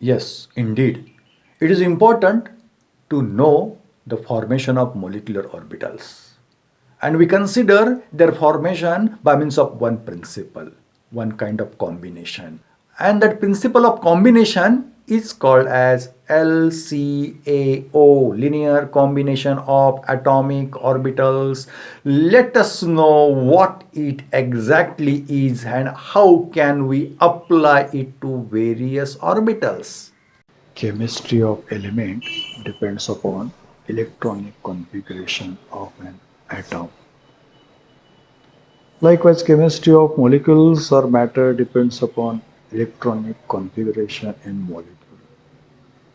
Yes, indeed. It is important to know the formation of molecular orbitals. And we consider their formation by means of one principle, one kind of combination. And that principle of combination is called as LCAO, linear combination of atomic orbitals. Let us know what it exactly is and how can we apply it to various orbitals. Chemistry of element depends upon electronic configuration of an atom. Likewise, chemistry of molecules or matter depends upon electronic configuration in molecule.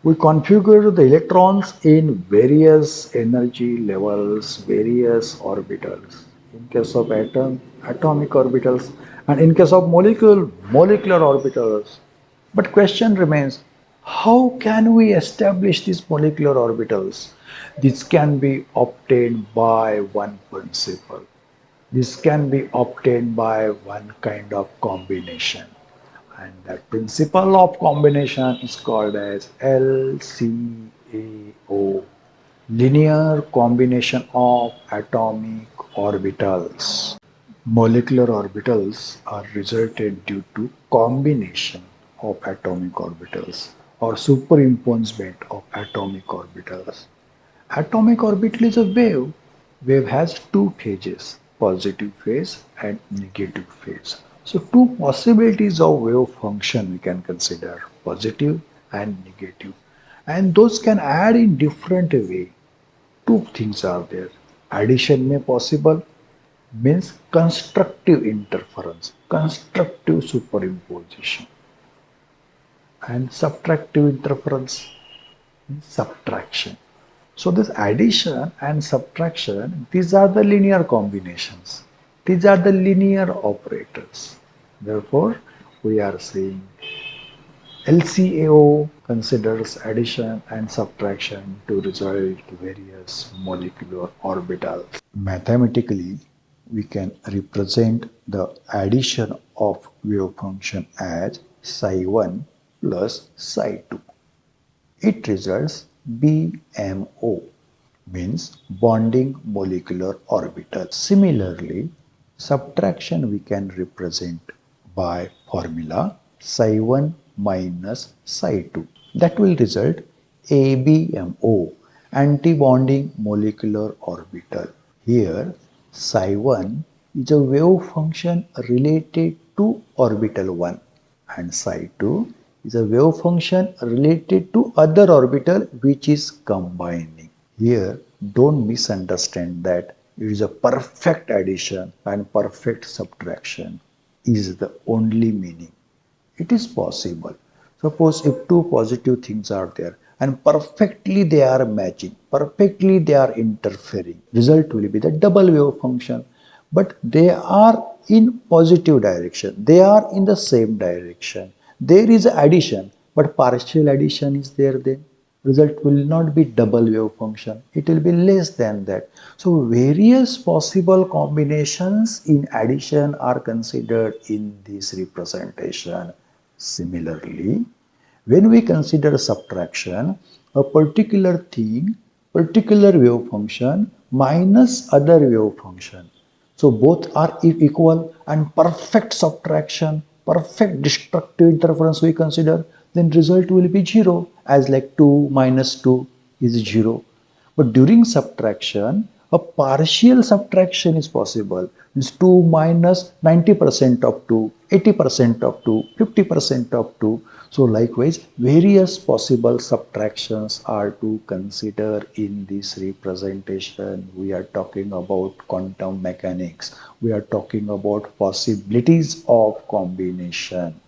We configure the electrons in various energy levels, various orbitals. In case of atom, atomic orbitals, and in case of molecule, molecular orbitals. But question remains, how can we establish these molecular orbitals? This can be obtained by one principle. This can be obtained by one kind of combination. And that principle of combination is called as LCAO, linear combination of atomic orbitals. Molecular orbitals are resulted due to combination of atomic orbitals or superimposition of atomic orbitals. Atomic orbital is a wave. Wave has two phases, positive phase and negative phase. So two possibilities of wave function we can consider, positive and negative. And those can add in different way. Two things are there. Addition may possible means constructive interference, constructive superimposition, and subtractive interference means subtraction. So this addition and subtraction, these are the linear combinations. These are the linear operators. Therefore, we are saying LCAO considers addition and subtraction to result various molecular orbitals. Mathematically, we can represent the addition of wave function as psi1 plus psi2. It results BMO, means bonding molecular orbital. Similarly, subtraction we can represent by formula psi1 minus psi2. That will result ABMO, antibonding molecular orbital. Here, psi1 is a wave function related to orbital 1 and psi2 is a wave function related to other orbital which is combining. Here, don't misunderstand that it is a perfect addition and perfect subtraction is the only meaning. It is possible. Suppose if two positive things are there and perfectly they are matching, perfectly they are interfering, result will be the double wave function. But they are in positive direction, they are in the same direction. There is addition, but partial addition is there then. Result will not be double wave function, it will be less than that. So various possible combinations in addition are considered in this representation. Similarly, when we consider subtraction, a particular thing, particular wave function minus other wave function. So both are equal and perfect subtraction, perfect destructive interference we consider, then result will be 0 as like 2 minus 2 is 0. But during subtraction, a partial subtraction is possible. Means 2 minus 90% of 2, 80% of 2, 50% of 2. So likewise, various possible subtractions are to consider in this representation. We are talking about quantum mechanics. We are talking about possibilities of combination.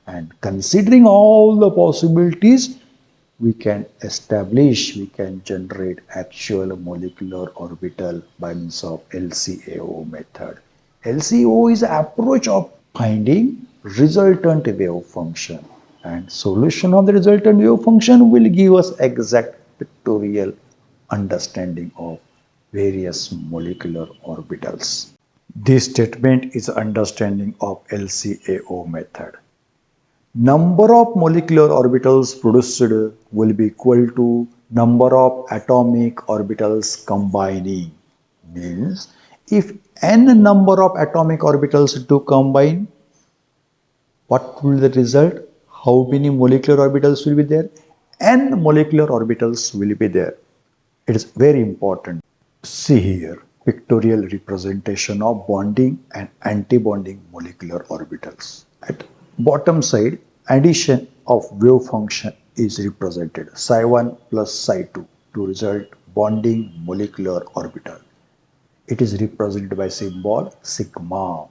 And considering all the possibilities, we can establish, we can generate actual molecular orbital by means of LCAO method. LCAO is approach of finding resultant wave function, and solution of the resultant wave function will give us exact pictorial understanding of various molecular orbitals. This statement is understanding of LCAO method. Number of molecular orbitals produced will be equal to number of atomic orbitals combining. Means if n number of atomic orbitals to combine, what will the result? How many molecular orbitals will be there? N molecular orbitals will be there. It is very important. See here, pictorial representation of bonding and anti-bonding molecular orbitals. At bottom side, addition of wave function is represented psi1 plus psi2 to result bonding molecular orbital. It is represented by symbol sigma.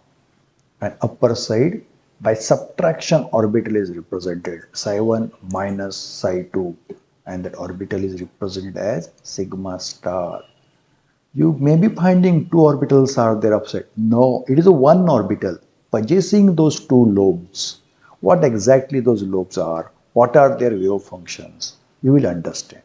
And upper side by subtraction orbital is represented psi1 minus psi2, and that orbital is represented as sigma star. You may be finding two orbitals are there upside. No, it is a one orbital possessing those two lobes. What exactly those lobes are, what are their wave functions, you will understand.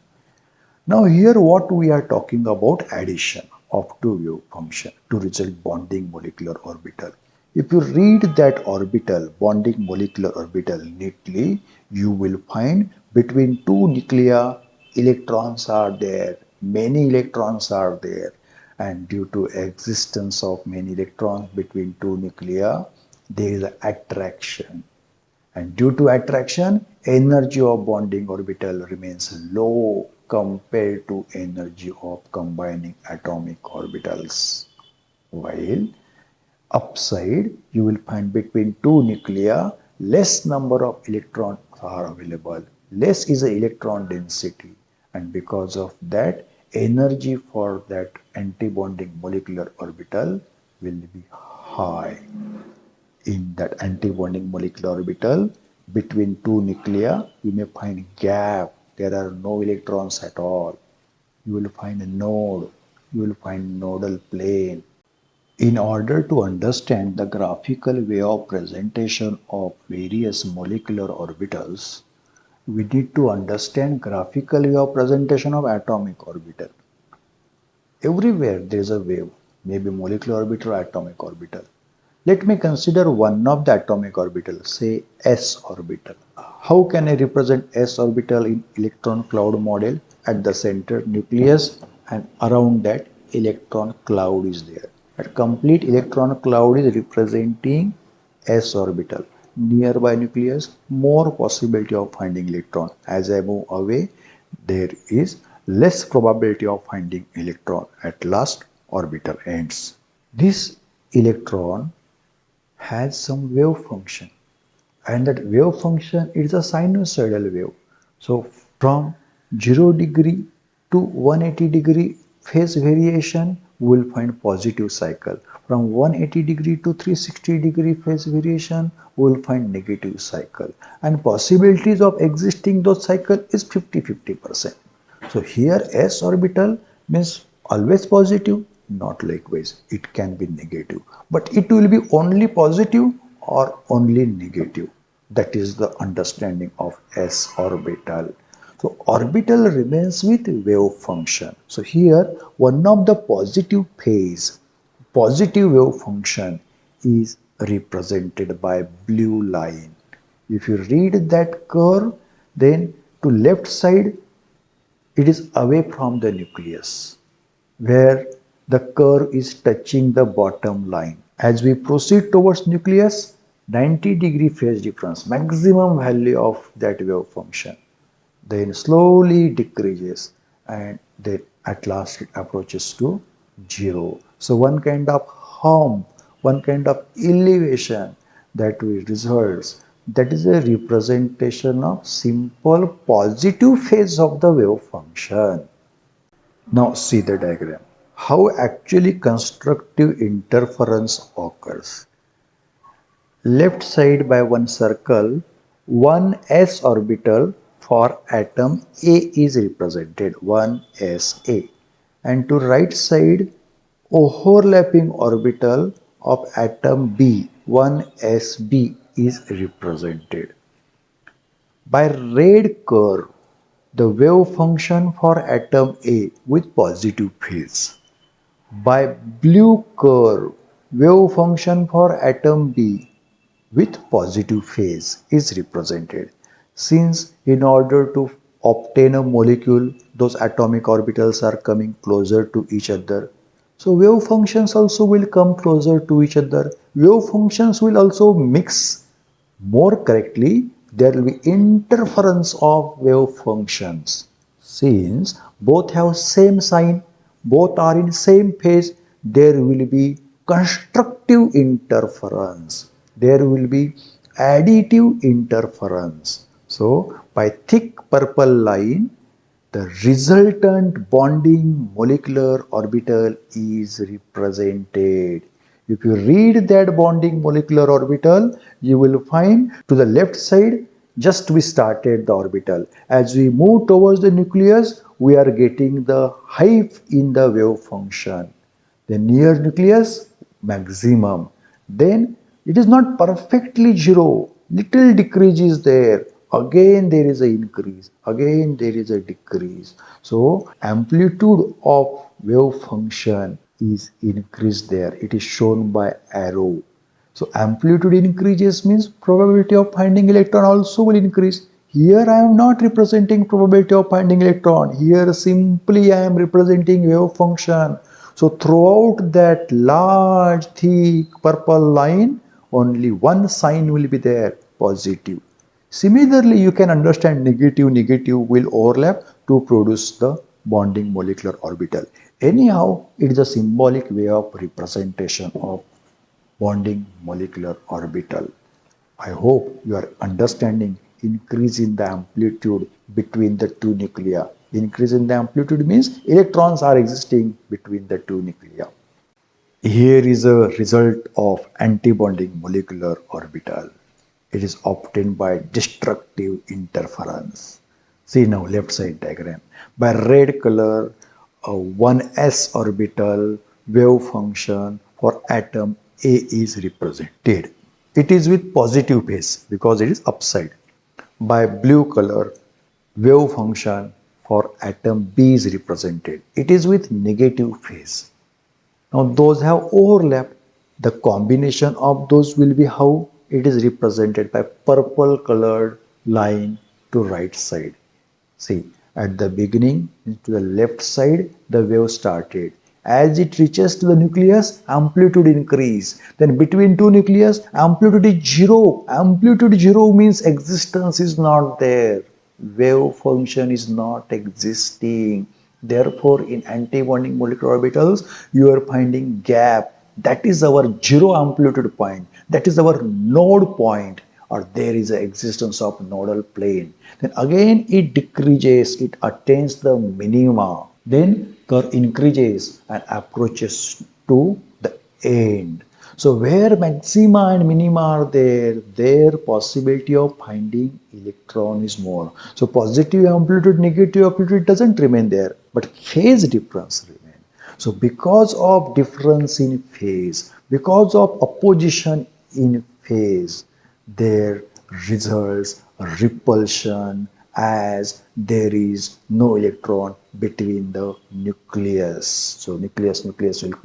Now here what we are talking about addition of two wave function to result bonding molecular orbital. If you read that orbital, bonding molecular orbital neatly, you will find between two nuclei electrons are there, many electrons are there, and due to existence of many electrons between two nuclei, there is attraction, and due to attraction, energy of bonding orbital remains low compared to energy of combining atomic orbitals. While upside, you will find between two nuclei, less number of electrons are available. Less is the electron density, and because of that, energy for that antibonding molecular orbital will be high. In that antibonding molecular orbital between two nuclei, you may find gap. There are no electrons at all. You will find a node. You will find nodal plane. In order to understand the graphical way of presentation of various molecular orbitals, we need to understand graphical way of presentation of atomic orbital. Everywhere there is a wave, maybe molecular orbital or atomic orbital. Let me consider one of the atomic orbital, say s orbital. How can I represent s orbital in electron cloud model? At the center nucleus and around that electron cloud is there. A complete electron cloud is representing s orbital. Nearby nucleus, more possibility of finding electron. As I move away, there is less probability of finding electron. At last, orbital ends. This electron has some wave function, and that wave function is a sinusoidal wave. So from 0 degree to 180 degree phase variation we will find positive cycle. From 180 degree to 360 degree phase variation we will find negative cycle, and possibilities of existing those cycle is 50-50%. So here s orbital means always positive, not likewise. It can be negative, but it will be only positive or only negative. That is the understanding of s orbital. So orbital remains with wave function. So here one of the positive phase, positive wave function is represented by blue line. If you read that curve, then to left side it is away from the nucleus, where the curve is touching the bottom line. As we proceed towards nucleus, 90-degree phase difference, maximum value of that wave function, then slowly decreases and then at last it approaches to 0. So one kind of hump, one kind of elevation that we results, that is a representation of simple positive phase of the wave function. Now see the diagram. How actually constructive interference occurs. Left side by one circle, one s orbital for atom A is represented, 1sa, and to right side overlapping orbital of atom B, 1sb, is represented. By red curve, the wave function for atom A with positive phase. By blue curve, wave function for atom B with positive phase is represented. Since in order to obtain a molecule, those atomic orbitals are coming closer to each other. So wave functions also will come closer to each other. Wave functions will also mix more correctly. There will be interference of wave functions. Since both have same sign, both are in same phase, there will be constructive interference. There will be additive interference. So by thick purple line, the resultant bonding molecular orbital is represented. If you read that bonding molecular orbital, you will find to the left side, just we started the orbital. As we move towards the nucleus, we are getting the height in the wave function. The near nucleus, maximum. Then it is not perfectly zero. Little decrease is there. Again there is a increase. Again there is a decrease. So amplitude of wave function is increased there. It is shown by arrow. So amplitude increases means probability of finding electron also will increase. Here I am not representing probability of finding electron. Here simply I am representing wave function. So throughout that large thick purple line, only one sign will be there, positive. Similarly, you can understand negative will overlap to produce the bonding molecular orbital. Anyhow, it is a symbolic way of representation of bonding molecular orbital. I hope you are understanding increase in the amplitude between the two nuclei. Increase in the amplitude means electrons are existing between the two nuclei. Here is a result of antibonding molecular orbital. It is obtained by destructive interference. See now left side diagram. By red color, a 1s orbital wave function for atom A is represented. It is with positive phase because it is upside. By blue color, wave function for atom B is represented. It is with negative phase. Now those have overlapped. The combination of those will be how it is represented by purple colored line to right side. See, at the beginning, to the left side, the wave started. As it reaches to the nucleus, amplitude increase. Then between two nucleus, amplitude is zero. Amplitude zero means existence is not there. Wave function is not existing. Therefore, in antibonding molecular orbitals, you are finding gap. That is our zero amplitude point. That is our node point, or there is an existence of nodal plane. Then again it decreases, it attains the minima. Then curve increases and approaches to the end. So where maxima and minima are there, their possibility of finding electron is more. So positive amplitude, negative amplitude doesn't remain there, but phase difference remains. So because of difference in phase, because of opposition in phase, there results repulsion as there is no electron between the nucleus. So nucleus will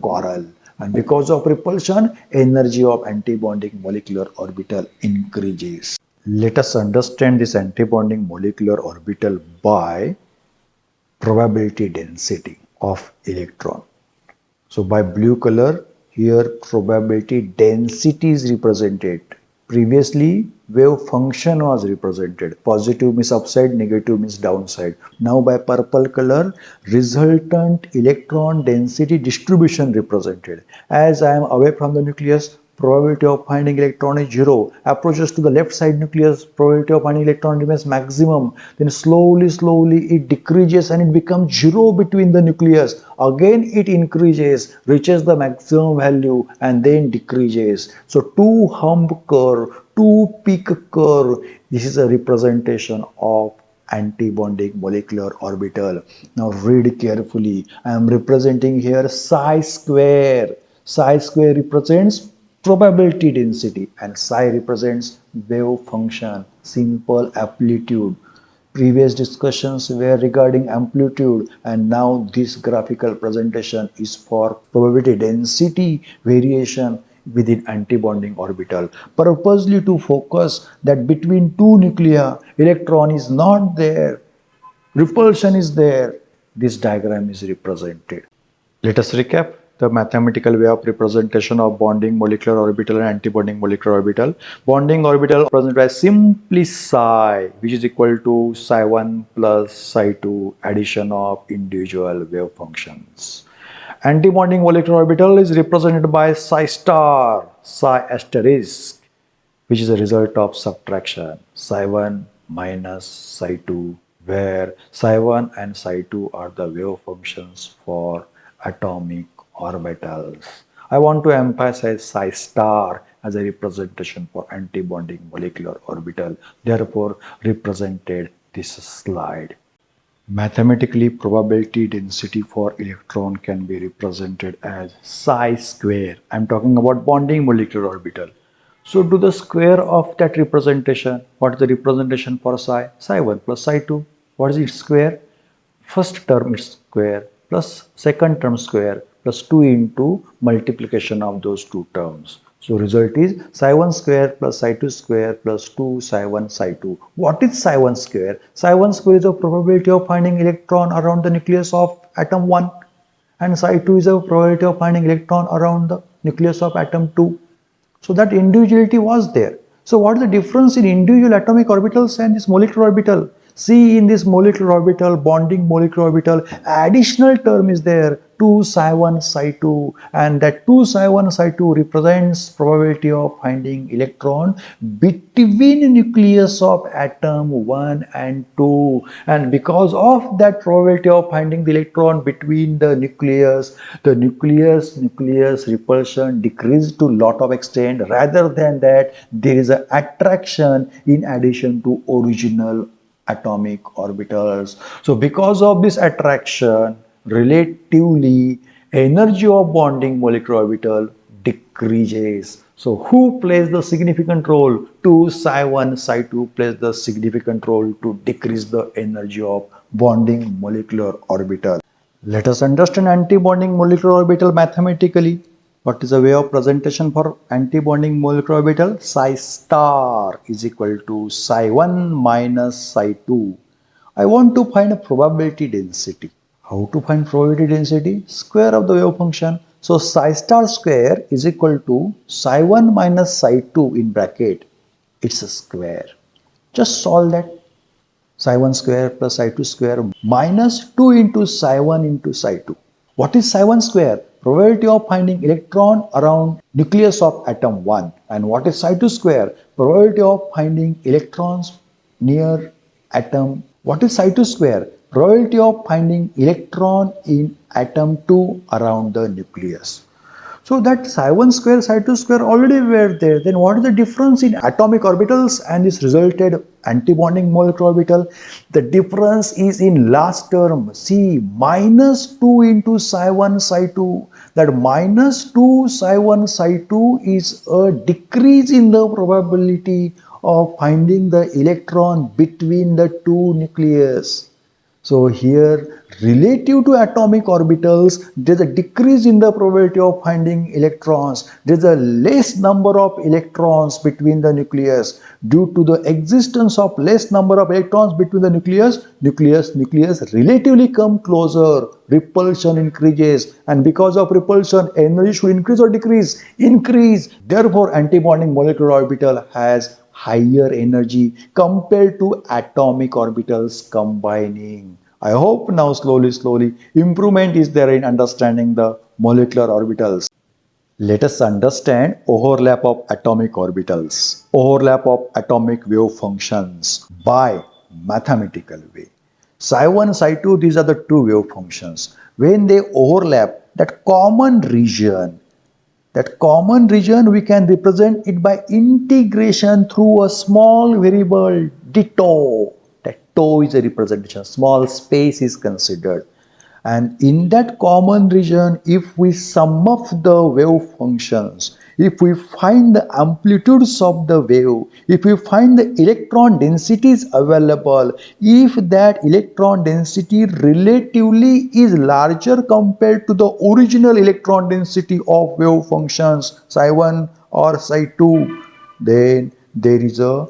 quarrel, and because of repulsion, energy of antibonding molecular orbital increases. Let us understand this antibonding molecular orbital by probability density of electron. So by blue color, here probability density is represented. Previously, wave function was represented. Positive means upside, negative means downside. Now by purple color, resultant electron density distribution represented. As I am away from the nucleus, probability of finding electron is zero. Approaches to the left side nucleus, probability of finding electron remains maximum. Then slowly it decreases and it becomes zero between the nucleus. Again it increases, reaches the maximum value and then decreases. So two hump curve, two peak curve. This is a representation of antibonding molecular orbital. Now read carefully. I am representing here psi square. Psi square represents probability density and psi represents wave function, simple amplitude. Previous discussions were regarding amplitude, and now this graphical presentation is for probability density variation within antibonding orbital, purposely to focus that between two nuclei, electron is not there, repulsion is there. This diagram is represented. Let us recap the mathematical way of representation of bonding molecular orbital and antibonding molecular orbital. Bonding orbital represented by simply psi, which is equal to psi 1 plus psi 2 addition of individual wave functions. Antibonding molecular orbital is represented by psi star, psi asterisk, which is a result of subtraction, psi 1 minus psi 2, where psi 1 and psi 2 are the wave functions for atomic orbitals. I want to emphasize psi star as a representation for antibonding molecular orbital, therefore represented this slide. Mathematically, probability density for electron can be represented as psi square. I'm talking about bonding molecular orbital. So do the square of that representation. What is the representation for psi? Psi 1 plus psi 2. What is its square? First term is square plus second term square plus 2 into multiplication of those two terms. So result is psi 1 square plus psi 2 square plus 2 psi 1 psi 2. What is psi 1 square? Psi 1 square is the probability of finding electron around the nucleus of atom 1 and psi 2 is the probability of finding electron around the nucleus of atom 2. So that individuality was there. So what is the difference in individual atomic orbitals and this molecular orbital? See, in this molecular orbital, bonding molecular orbital, additional term is there, 2 psi 1 psi 2, and that 2 psi 1 psi 2 represents probability of finding electron between nucleus of atom 1 and 2, and because of that probability of finding the electron between the nucleus repulsion decreased to lot of extent. Rather than that, there is an attraction in addition to original atomic orbitals. So because of this attraction, relatively energy of bonding molecular orbital decreases. So who plays the significant role? 2 psi 1 psi 2 plays the significant role to decrease the energy of bonding molecular orbital. Let us understand antibonding molecular orbital mathematically. What is the way of presentation for antibonding molecular orbital? Psi star is equal to psi 1 minus psi 2. I want to find a probability density. How to find probability density? Square of the wave function. So psi star square is equal to psi 1 minus psi 2 in bracket. It's a square. Just solve that. Psi 1 square plus psi 2 square minus 2 into psi 1 into psi 2. What is psi 1 square? Probability of finding electron around nucleus of atom 1. And what is psi 2 square? Probability of finding electrons near atom. What is psi 2 square? Probability of finding electron in atom 2 around the nucleus. So that psi 1 square, psi 2 square already were there. Then what is the difference in atomic orbitals and this resulted antibonding molecular orbital? The difference is in last term. See, minus 2 into psi 1 psi 2. That minus 2 psi 1 psi 2 is a decrease in the probability of finding the electron between the two nucleus. So here, relative to atomic orbitals, there is a decrease in the probability of finding electrons. There is a less number of electrons between the nucleus. Due to the existence of less number of electrons between the nucleus relatively come closer. Repulsion increases, and because of repulsion, energy should increase or decrease? Increase. Therefore, antibonding molecular orbital has higher energy compared to atomic orbitals combining. I hope now slowly improvement is there in understanding the molecular orbitals. Let us understand overlap of atomic orbitals, overlap of atomic wave functions by mathematical way. Psi 1, psi 2, these are the two wave functions. When they overlap, that common region we can represent it by integration through a small variable ditto. That tau is a representation, small space is considered. And in that common region, if we sum up the wave functions, if we find the amplitudes of the wave, if we find the electron densities available, if that electron density relatively is larger compared to the original electron density of wave functions psi1 or psi2, then there is a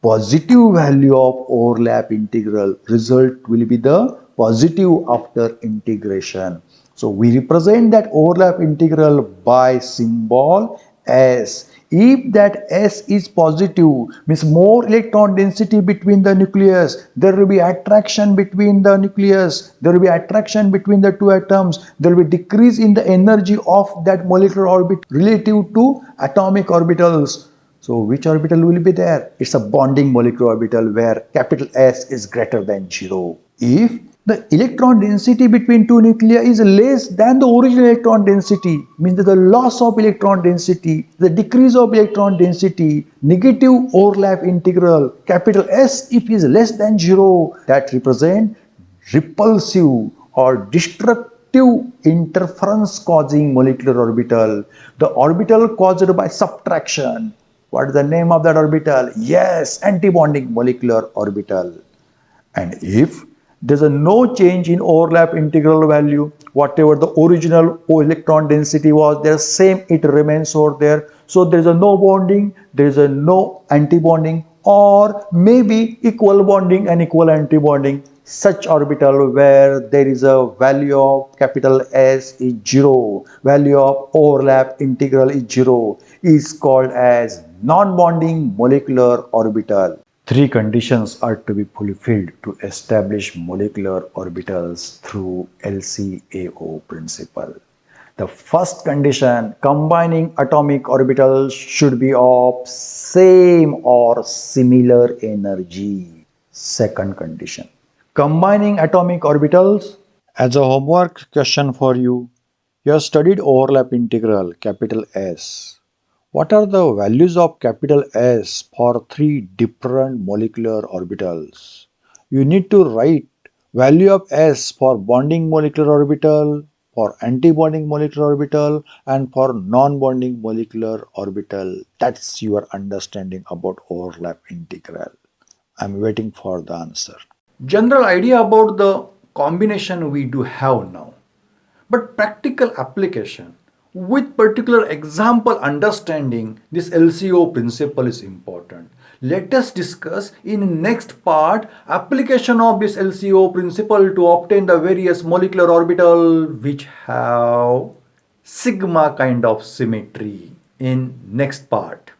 positive value of overlap integral. Result will be the positive after integration. So we represent that overlap integral by symbol S. If that S is positive, means more electron density between the nucleus, there will be attraction between the nucleus, there will be attraction between the two atoms, there will be decrease in the energy of that molecular orbit relative to atomic orbitals. So which orbital will be there? It's a bonding molecular orbital where capital S is greater than 0. If the electron density between two nuclei is less than the original electron density, means that the loss of electron density, the decrease of electron density, negative overlap integral, capital S if is less than 0, that represent repulsive or destructive interference causing molecular orbital. The orbital caused by subtraction. What is the name of that orbital? Yes, antibonding molecular orbital. And if there's a no change in overlap integral value, whatever the original electron density was there, same it remains over there. So there is a no bonding, there is a no antibonding, or maybe equal bonding and equal antibonding. Such orbital where there is a value of capital S is 0, value of overlap integral is 0, is called as non-bonding molecular orbital. Three conditions are to be fulfilled to establish molecular orbitals through LCAO principle. The first condition, combining atomic orbitals should be of same or similar energy. Second condition, combining atomic orbitals. As a homework question for you, you have studied overlap integral capital S. What are the values of capital S for three different molecular orbitals? You need to write value of S for bonding molecular orbital, for antibonding molecular orbital, and for non-bonding molecular orbital. That's your understanding about overlap integral. I'm waiting for the answer. General idea about the combination we do have now. But practical application with particular example understanding this LCO principle is important. Let us discuss in next part application of this LCO principle to obtain the various molecular orbital which have sigma kind of symmetry in next part.